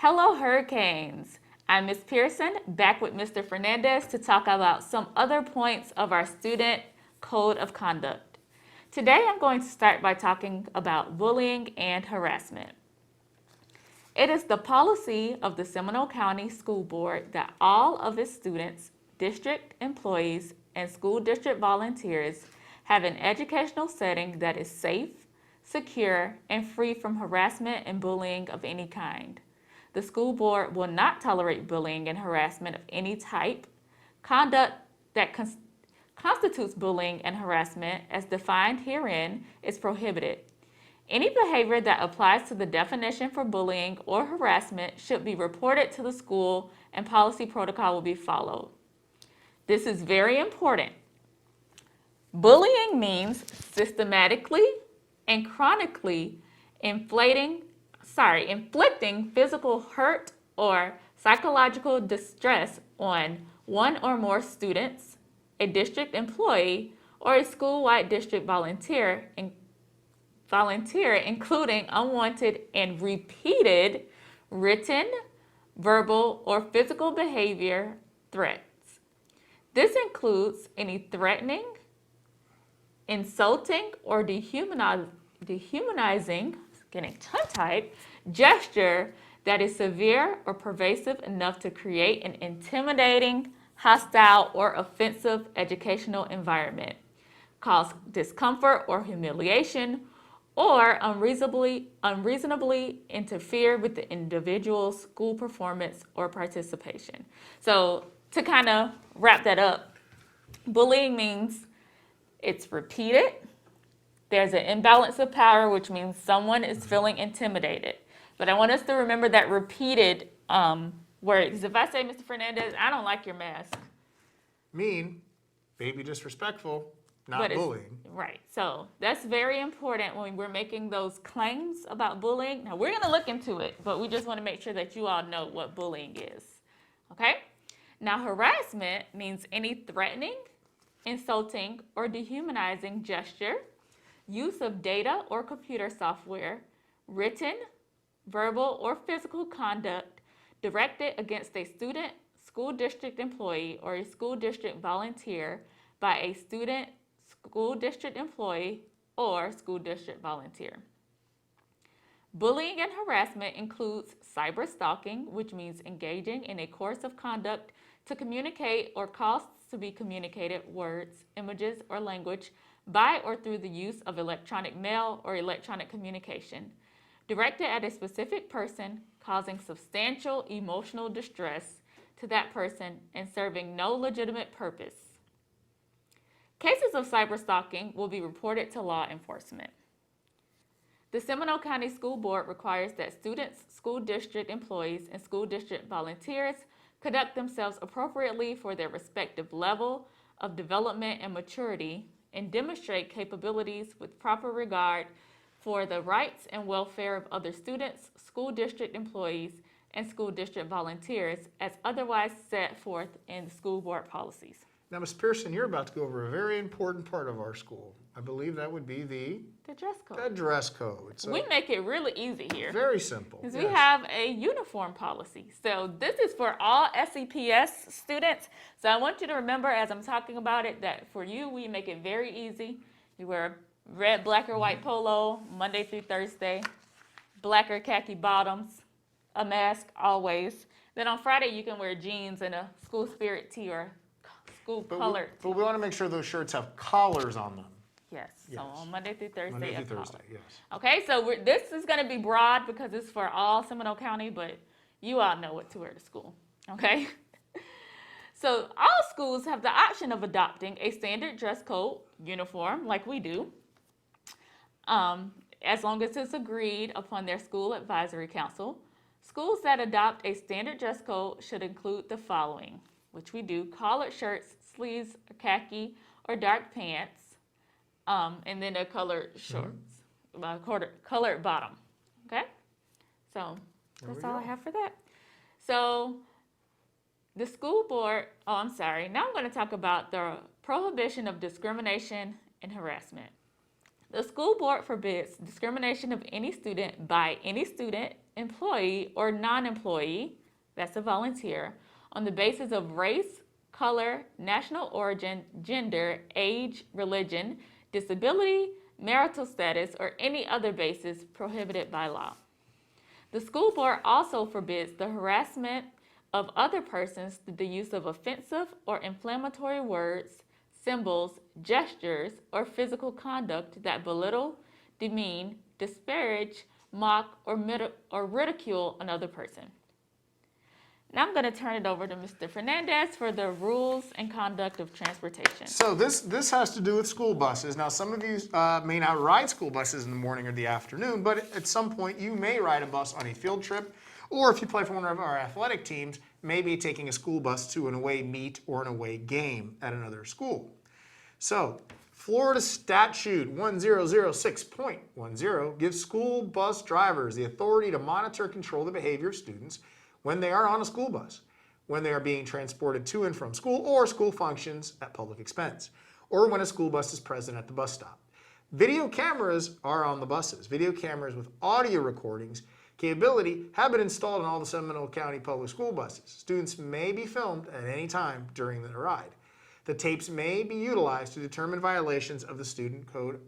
Hello, Hurricanes. I'm Ms. Pearson, back with Mr. Fernandez to talk about some other points of our student code of conduct. Today, I'm going to start by talking about bullying and harassment. It is the policy of the Seminole County School Board that all of its students, district employees, and school district volunteers have an educational setting that is safe, secure, and free from harassment and bullying of any kind. The school board will not tolerate bullying and harassment of any type. Conduct that constitutes bullying and harassment, as defined herein, is prohibited. Any behavior that applies to the definition for bullying or harassment should be reported to the school, and policy protocol will be followed. This is very important. Bullying means systematically and chronically inflicting physical hurt or psychological distress on one or more students, a district employee, or a school-wide district volunteer, including unwanted and repeated written, verbal, or physical behavior threats. This includes any threatening, insulting, or dehumanizing, getting tongue-tied, gesture that is severe or pervasive enough to create an intimidating, hostile, or offensive educational environment, cause discomfort or humiliation, or unreasonably interfere with the individual's school performance or participation. So to kind of wrap that up, bullying means it's repeated. There's an imbalance of power, which means someone is feeling intimidated. But I want us to remember that repeated words. If I say, Mr. Fernandez, I don't like your mask. Mean, maybe disrespectful, not bullying. Right. So that's very important when we're making those claims about bullying. Now, we're going to look into it, but we just want to make sure that you all know what bullying is. Okay? Now, harassment means any threatening, insulting, or dehumanizing gesture, use of data or computer software, written, verbal, or physical conduct directed against a student, school district employee, or a school district volunteer by a student, school district employee, or school district volunteer. Bullying and harassment includes cyberstalking, which means engaging in a course of conduct to communicate or cause to be communicated words, images, or language by or through the use of electronic mail or electronic communication, directed at a specific person, causing substantial emotional distress to that person and serving no legitimate purpose. Cases of cyberstalking will be reported to law enforcement. The Seminole County School Board requires that students, school district employees, and school district volunteers conduct themselves appropriately for their respective level of development and maturity and demonstrate capabilities with proper regard for the rights and welfare of other students, school district employees, and school district volunteers as otherwise set forth in the school board policies. Now, Ms. Pearson, you're about to go over a very important part of our school. I believe that would be the dress code. The dress code. So we make it really easy here. Very simple. Because we have a uniform policy. So this is for all SEPS students. So I want you to remember as I'm talking about it that for you, we make it very easy. You wear red, black, or white polo Monday through Thursday, black or khaki bottoms, a mask always. Then on Friday, you can wear jeans and a school spirit tee or school colored tee. But we want to make sure those shirts have collars on them. Yes. Yes. So on Monday through Thursday. Monday through a Thursday, collar. yes. Okay, so this is going to be broad because it's for all Seminole County, but you all know what to wear to school. Okay? So all schools have the option of adopting a standard dress code uniform like we do, as long as it's agreed upon their school advisory council. Schools that adopt a standard dress code should include the following, which we do: collared shirts, sleeves, khaki, or dark pants, and then a colored shorts, colored bottom. Okay? So that's all I have for that. So the school board, now I'm going to talk about the Prohibition of Discrimination and Harassment. The school board forbids discrimination of any student by any student, employee or non-employee, that's a volunteer, on the basis of race, color, national origin, gender, age, religion, disability, marital status, or any other basis prohibited by law. The school board also forbids the harassment of other persons through the use of offensive or inflammatory words, symbols, gestures, or physical conduct that belittle, demean, disparage, mock, or ridicule another person. Now I'm going to turn it over to Mr. Fernandez for the rules and conduct of transportation. So this has to do with school buses. Now, some of you may not ride school buses in the morning or the afternoon, but at some point you may ride a bus on a field trip, or if you play for one of our athletic teams, maybe taking a school bus to an away meet or an away game at another school. So, Florida Statute 1006.10 gives school bus drivers the authority to monitor and control the behavior of students when they are on a school bus, when they are being transported to and from school or school functions at public expense, or when a school bus is present at the bus stop. Video cameras are on the buses. Video cameras with audio recordings capability have been installed in all the Seminole County public school buses. Students may be filmed at any time during the ride. The tapes may be utilized to determine violations of the Student Code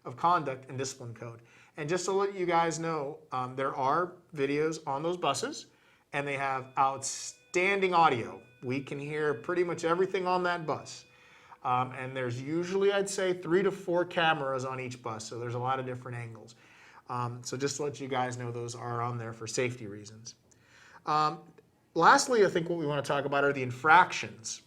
of Conduct and Discipline Code. And just to let you guys know, there are videos on those buses, and they have outstanding audio. We can hear pretty much everything on that bus. And there's usually, I'd say, 3 to 4 cameras on each bus, so there's a lot of different angles. So just to let you guys know, those are on there for safety reasons. Lastly, I think what we want to talk about are the infractions.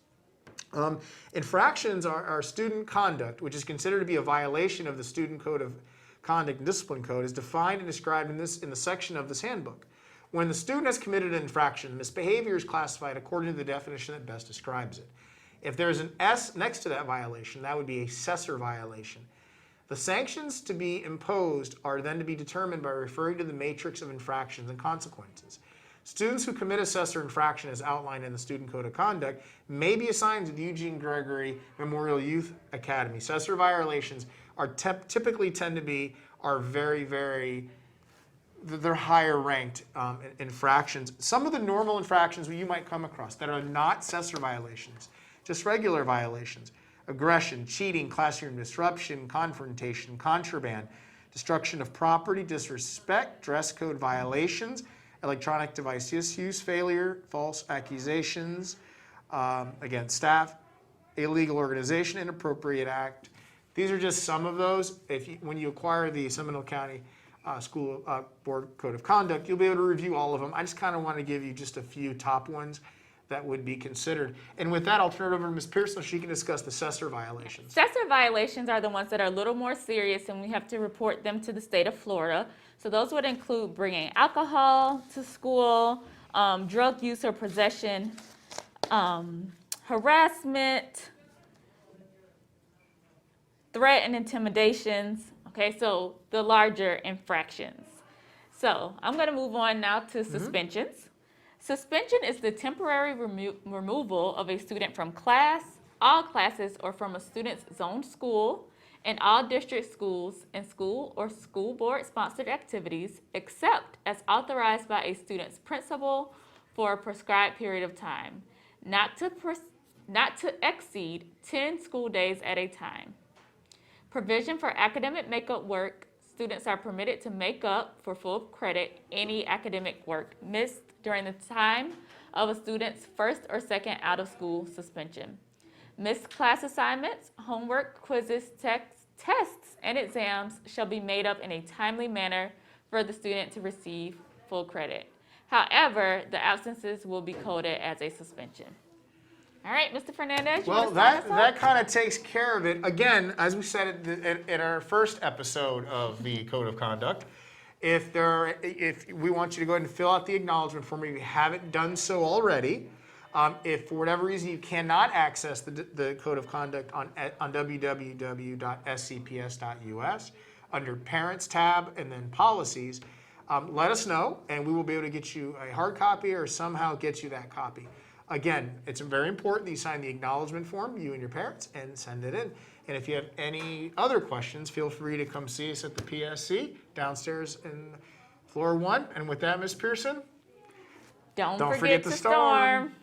Infractions are student conduct, which is considered to be a violation of the Student Code of Conduct and Discipline Code, is defined and described in the section of this handbook. When the student has committed an infraction, this behavior is classified according to the definition that best describes it. If there is an S next to that violation, that would be a SSA violation. The sanctions to be imposed are then to be determined by referring to the matrix of infractions and consequences. Students who commit a SSA infraction as outlined in the Student Code of Conduct may be assigned to the Eugene Gregory Memorial Youth Academy. SSA violations are typically are very they're higher ranked infractions. Some of the normal infractions you might come across that are not SSA violations, just regular violations: aggression, cheating, classroom disruption, confrontation, contraband, destruction of property, disrespect, dress code violations, electronic device misuse, failure, false accusations against staff, illegal organization, inappropriate act. These are just some of those. When you acquire the Seminole County School Board Code of Conduct, you'll be able to review all of them. I just kind of want to give you just a few top ones that would be considered. And with that, I'll turn it over to Ms. Pierce so she can discuss the SSA violations. SSA violations are the ones that are a little more serious, and we have to report them to the state of Florida. So those would include bringing alcohol to school, drug use or possession, harassment, threat and intimidations. Okay, so the larger infractions. So I'm going to move on now to suspensions. Suspension is the temporary removal of a student from class, all classes, or from a student's zoned school in all district schools and school or school board sponsored activities, except as authorized by a student's principal for a prescribed period of time, not to exceed 10 school days at a time. Provision for academic makeup work. Students are permitted to make up for full credit any academic work missed during the time of a student's first or second out-of-school suspension. Missed class assignments, homework, quizzes, tests, and exams shall be made up in a timely manner for the student to receive full credit. However, the absences will be coded as a suspension. All right, Mr. Fernandez, you Well, want to sign us off? that kind of takes care of it. Again, as we said in our first episode of the Code of Conduct, if we want you to go ahead and fill out the acknowledgement form if you haven't done so already. If for whatever reason you cannot access the Code of Conduct on www.scps.us, under Parents tab and then Policies, let us know and we will be able to get you a hard copy or somehow get you that copy. Again, it's very important that you sign the acknowledgement form, you and your parents, and send it in. And if you have any other questions, feel free to come see us at the PSC downstairs in Floor one, and with that, Ms. Pearson? Don't Don't forget to storm.